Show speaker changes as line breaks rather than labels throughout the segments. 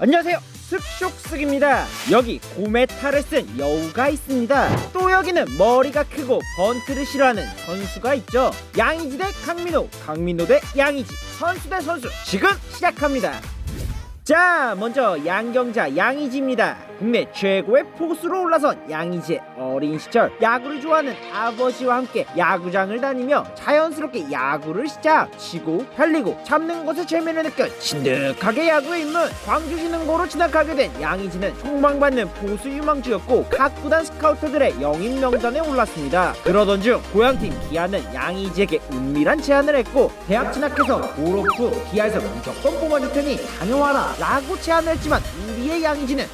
안녕하세요, 슥쇽슥입니다. 여기 고메탈을 쓴 여우가 있습니다. 또 여기는 머리가 크고 번트를 싫어하는 선수가 있죠. 양의지 대 강민호, 강민호 대 양의지, 선수 대 선수 지금 시작합니다. 자, 먼저 양경자 양의지입니다. 국내 최고의 포수로 올라선 양의지의 어린 시절 야구를 좋아하는 아버지와 함께 야구장을 다니며 자연스럽게 야구를 시작. 치고 달리고 잡는 것에 재미를 느껴 진득하게 야구에 입문. 광주진흥고로 진학하게 된 양의지는 촉망받는 포수 유망주였고 각 구단 스카우터들의 영입 명단에 올랐습니다. 그러던 중 고향팀 기아는 양의지에게 은밀한 제안을 했고 대학 진학해서 졸업 후 기아에서 무조건 뽑아줄 테니 다녀와라 라고 제안을 했지만 우리의 양의지는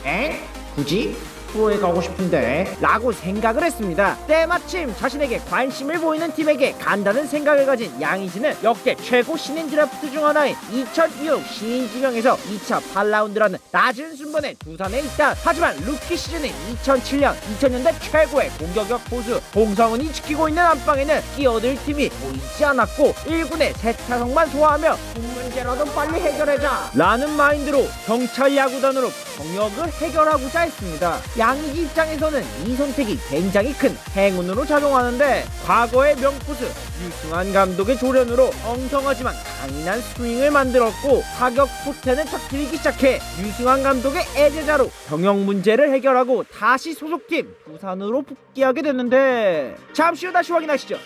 굳이? 프로에 가고 싶은데 라고 생각을 했습니다. 때마침 자신에게 관심을 보이는 팀에게 간다는 생각을 가진 양의지는 역대 최고 신인 드래프트 중 하나인 2006 신인 지명에서 2차 8라운드라는 낮은 순번에 두산에 있다. 하지만 루키 시즌인 2007년 2000년대 최고의 공격력 포수 홍성은이 지키고 있는 안방에는 끼어들 팀이 보이지 않았고 1군의 세타석만 소화하며 문제라도 빨리 해결하자 라는 마인드로 경찰 야구단으로 병역을 해결하고자 했습니다. 양의지 입장에서는 이 선택이 굉장히 큰 행운으로 작용하는데 과거의 명포수 유승환 감독의 조련으로 엉성하지만 강인한 스윙을 만들었고 타격 포텐을 터뜨리기 시작해 유승환 감독의 애제자로 병역 문제를 해결하고 다시 소속팀 두산으로 복귀하게 됐는데 잠시 후 다시 확인하시죠.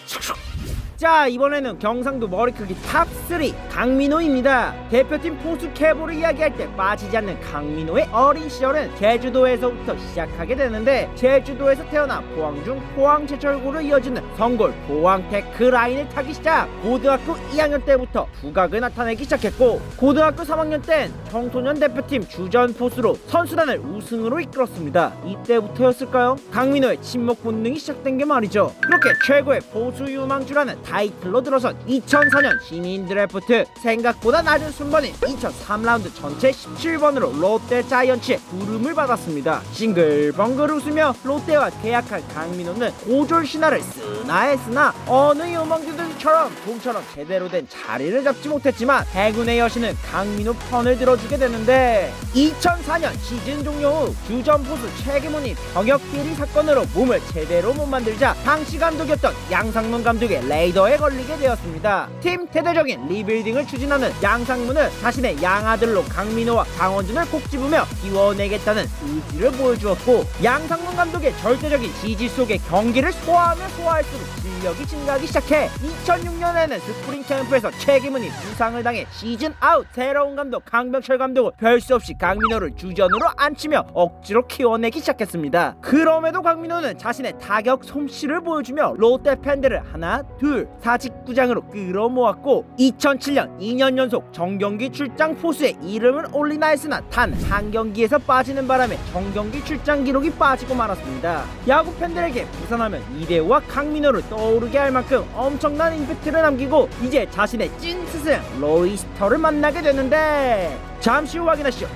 자, 이번에는 경상도 머리크기 탑3 강민호입니다. 대표팀 포수 캐보를 이야기할 때 빠지지 않는 강민호의 어린 시절은 제주도에서부터 시작하게 되는데 제주도에서 태어나 포항 중 포항 제철고를 이어지는 성골 포항 테크 라인을 타기 시작. 고등학교 2학년 때부터 두각을 나타내기 시작했고 고등학교 3학년 땐 청소년 대표팀 주전 포수로 선수단을 우승으로 이끌었습니다. 이때부터였을까요? 강민호의 침묵 본능이 시작된 게 말이죠. 그렇게 최고의 포수 유망주라는 타이틀로 들어선 2004년 신인 드래프트 생각보다 낮은 순번인 2003라운드 전체 17번으로 롯데 자이언츠의 부름을 받았습니다. 싱글벙글 웃으며 롯데와 계약한 강민호는 고졸 신화를 쓰나 했으나 어느 유망주들처럼 좀처럼 제대로 된 자리를 잡지 못했지만 행운의 여신은 강민호 편을 들어주게 되는데 2004년 시즌 종료 후 주전 포수 최기문이 병역 비리 사건으로 몸을 제대로 못 만들자 당시 감독이었던 양상문 감독의 레이더에 걸리게 되었습니다. 팀 대대적인 리빌딩을 추진하는 양상문은 자신의 양아들로 강민호와 장원준을 꼭 집으며 키워내겠다는 의지를 보여주었고 양상문 감독의 절대적인 지지 속에 경기를 소화하면 소화할수록 실력이 증가하기 시작해 2006년에는 스프링 캠프에서 최기문이 부상을 당해 시즌 아웃. 새로운 감독 강병철 감독은 별 수 없이 강민호를 주전으로 앉히며 억지로 키워내기 시작했습니다. 그럼에도 강민호는 자신의 타격 솜씨를 보여주며 롯데 팬들을 하나 둘 사직구장으로 끌어모았고 2007년 2년 연속 정경기 출장 포수의 이름을 올리나 했으나 단 한 경기에서 빠지는 바람에 정경기 출장 기록이 빠지고 말았습니다. 야구 팬들에게 부산하면 이대호와 강민호를 떠오르게 할 만큼 엄청난 임팩트를 남기고 이제 자신의 찐 스승 로이스터를 만나게 되는데 잠시 후 확인하시죠.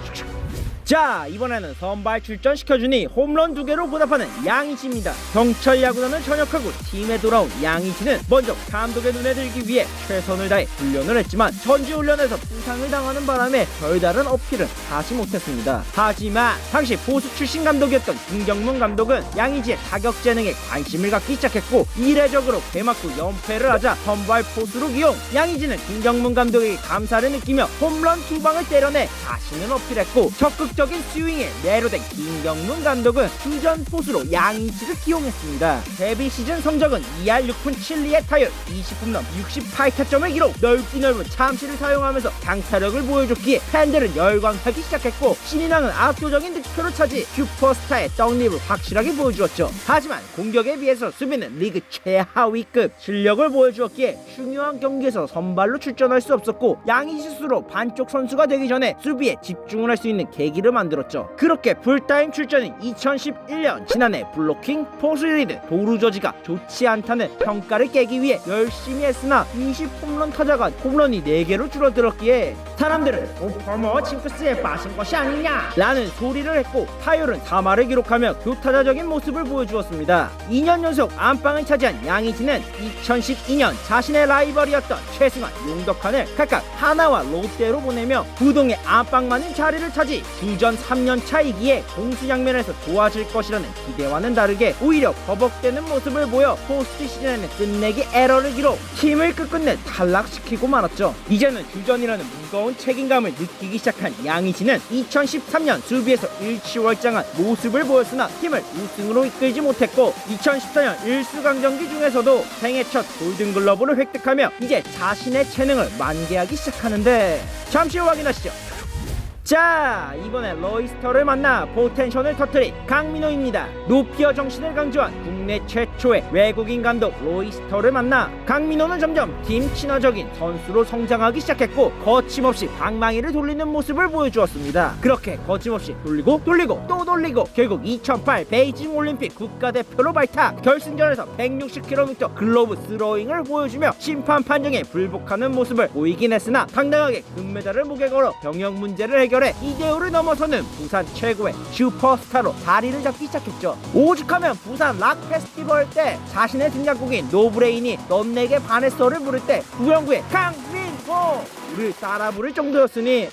자, 이번에는 선발 출전시켜주니 홈런 2개로 보답하는 양의지입니다. 경찰 야구단을 전역하고 팀에 돌아온 양의지는 먼저 감독의 눈에 들기 위해 최선을 다해 훈련을 했지만 전지훈련에서 부상을 당하는 바람에 별다른 어필은 하지 못했습니다. 하지만 당시 포수 출신 감독이었던 김경문 감독은 양의지의 타격 재능에 관심을 갖기 시작했고 이례적으로 개막 후 연패를 하자 선발 포수로 기용. 양의지는 김경문 감독에게 감사를 느끼며 홈런 2방을 때려내 자신을 어필했고 적극적인 스윙에 매료된 김경문 감독은 주전 포수로 양의지를 기용했습니다. 데뷔 시즌 성적은 2할 6푼 7리의 타율, 20홈런 68타점을 기록. 넓디 넓은 참치를 사용하면서 강타력을 보여줬기에 팬들은 열광하기 시작했고 신인왕은 압도적인 득표를 차지 슈퍼스타의 떡잎을 확실하게 보여주었죠. 하지만 공격에 비해서 수비는 리그 최하위급 실력을 보여주었기에 중요한 경기에서 선발로 출전할 수 없었고 양의지 스스로 반쪽 선수가 되기 전에 수비에 집중을 할 수 있는 계기를 만들었죠. 그렇게 풀타임 출전인 2011년 지난해 블로킹, 포수 리드, 도루 저지가 좋지 않다는 평가를 깨기 위해 열심히 했으나 20홈런 타자가 홈런이 4개로 줄어들었기에 사람들은 오퍼머 징크스에 빠진 것이 아니냐 라는 소리를 했고 타율은 3할을 기록하며 교타자적인 모습을 보여주었습니다. 2년 연속 안방을 차지한 양의지는 2012년 자신의 라이벌이었던 최승환, 용덕환을 각각 하나와 롯데로 보내며 부동의 안방만인 자리를 차지 주전 3년 차이기에 공수양면에서 좋아질 것이라는 기대와는 다르게 오히려 버벅대는 모습을 보여 포스트 시즌에는 끝내기 에러를 기록 팀을 끝끝내 탈락시키고 말았죠. 이제는 주전이라는 무거운 책임감을 느끼기 시작한 양의지는 2013년 수비에서 일취월장한 모습을 보였으나 팀을 우승으로 이끌지 못했고 2014년 일수강정기 중에서도 생애 첫 골든글러브를 획득하며 이제 자신의 재능을 만개하기 시작하는데 잠시 후 확인하시죠. 자, 이번에 로이스터를 만나 포텐션을 터뜨린 강민호입니다. 노피어 정신을 강조한 국내 최초의 외국인 감독 로이스터를 만나 강민호는 점점 팀 친화적인 선수로 성장하기 시작했고 거침없이 방망이를 돌리는 모습을 보여주었습니다. 그렇게 거침없이 돌리고 또 돌리고 결국 2008 베이징 올림픽 국가대표로 발탁, 결승전에서 160km 글로브 스로잉을 보여주며 심판 판정에 불복하는 모습을 보이긴 했으나 당당하게 금메달을 목에 걸어 병역 문제를 해결해 이대호를 넘어서는 부산 최고의 슈퍼스타로 자리를 잡기 시작했죠. 오죽하면 부산 락 페스티벌 때 자신의 등장곡인 노브레인이 넌 내게 반했어를 부를 때 구영구의 강민호를 따라 부를 정도였으니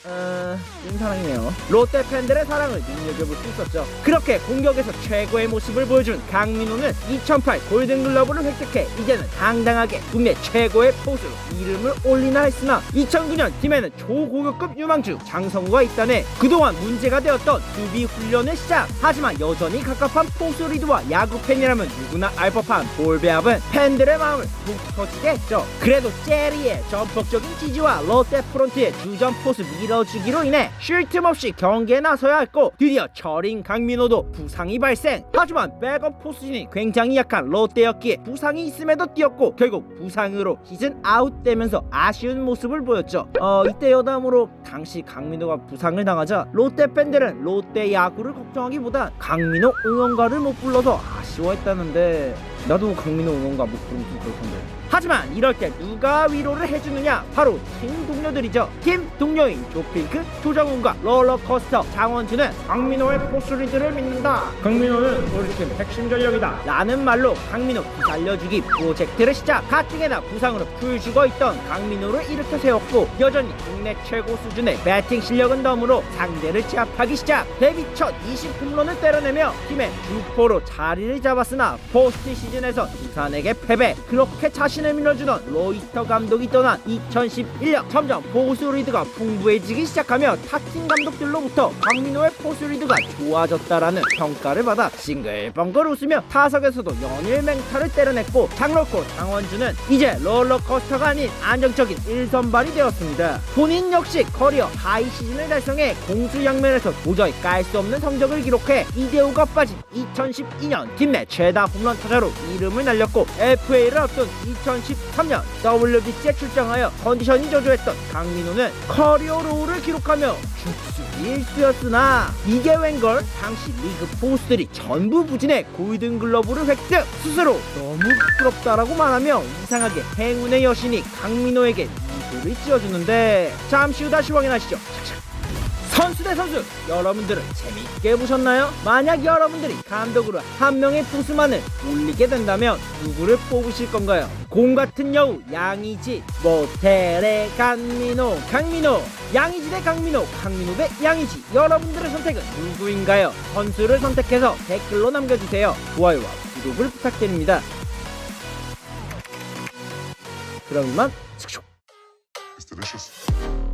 인사랑이네요. 롯데 팬들의 사랑을 눈여겨볼 수 있었죠. 그렇게 공격에서 최고의 모습을 보여준 강민호는 2008 골든글러브를 획득해 이제는 당당하게 국내 최고의 포수로 이름을 올리나 했으나 2009년 팀에는 초고급급 유망주 장성우가 있다네 그동안 문제가 되었던 수비 훈련을 시작. 하지만 여전히 갑갑한 포수 리드와 야구 팬이라면 누구나 알 법한 볼 배합은 팬들의 마음을 푹 터지게 했죠. 그래도 제리의 전폭적인 지지와 롯데 프론트의 주전 포수 밀어주기로 인해 쉴 틈 없이 경기에 나서야 했고 드디어 철인 강민호도 부상이 발생. 하지만 백업 포수진이 굉장히 약한 롯데였기에 부상이 있음에도 뛰었고 결국 부상으로 시즌 아웃되면서 아쉬운 모습을 보였죠. 이때 여담으로 당시 강민호가 부상을 당하자 롯데 팬들은 롯데 야구를 걱정하기보다 강민호 응원가를 못 불러서 아쉬워했다는데 나도 강민호 응원가 못 부르면 좀 그렇던데. 하지만 이럴 때 누가 위로를 해주느냐? 바로 팀 동료들이죠. 팀 동료인 조핑크, 조정훈과 롤러코스터 장원준은 강민호의 포스리드를 믿는다. 강민호는 우리 팀 핵심 전력이다 라는 말로 강민호 살려주기 프로젝트를 시작. 가뜩이나 부상으로 풀 죽어있던 강민호를 일으켜 세웠고 여전히 국내 최고 수준의 배팅 실력은 덤으로 상대를 제압하기 시작. 데뷔 첫 20홈런을 때려내며 팀의 주포로 자리를 잡았으나 포스트 시즌에서 두산에게 패배. 그렇게 자신을 밀어주던 로이스터 감독이 떠난 2011년 점점 포수 리드가 풍부해지기 시작하며 타팀 감독들로부터 강민호의 포수 리드가 좋아졌다라는 평가를 받아 싱글벙글 웃으며 타석에서도 연일 맹타를 때려냈고 장로코 장원준은 이제 롤러코스터가 아닌 안정적인 1선발이 되었습니다. 본인 역시 커리어 하이 시즌을 달성해 공수양면에서 도저히 깔 수 없는 성적을 기록해 이대호가 빠진 2012년 팀 내 최다 홈런 타자로 이름을 날렸고 FA를 앞둔 2013년 WBC에 출장하여 컨디션이 저조했던 강민호는 커리어 로우를 기록하며 죽수 1수였으나 이게 웬걸 당시 리그 포수들이 전부 부진해 골든글러브를 획득. 스스로 너무 부끄럽다라고 말하며 이상하게 행운의 여신이 강민호에게 미소를 띄워주는데 잠시 후 다시 확인하시죠. 선수 대 선수, 여러분들은 재미있게 보셨나요? 만약 여러분들이 감독으로 한 명의 포수만을 올리게 된다면 누구를 뽑으실 건가요? 공 같은 여우 양의지, 모텔의 강민호, 양의지 대 강민호, 강민호 대 양의지, 여러분들의 선택은 누구인가요? 선수를 선택해서 댓글로 남겨주세요. 좋아요와 구독을 부탁드립니다. 그럼 이만. It's delicious.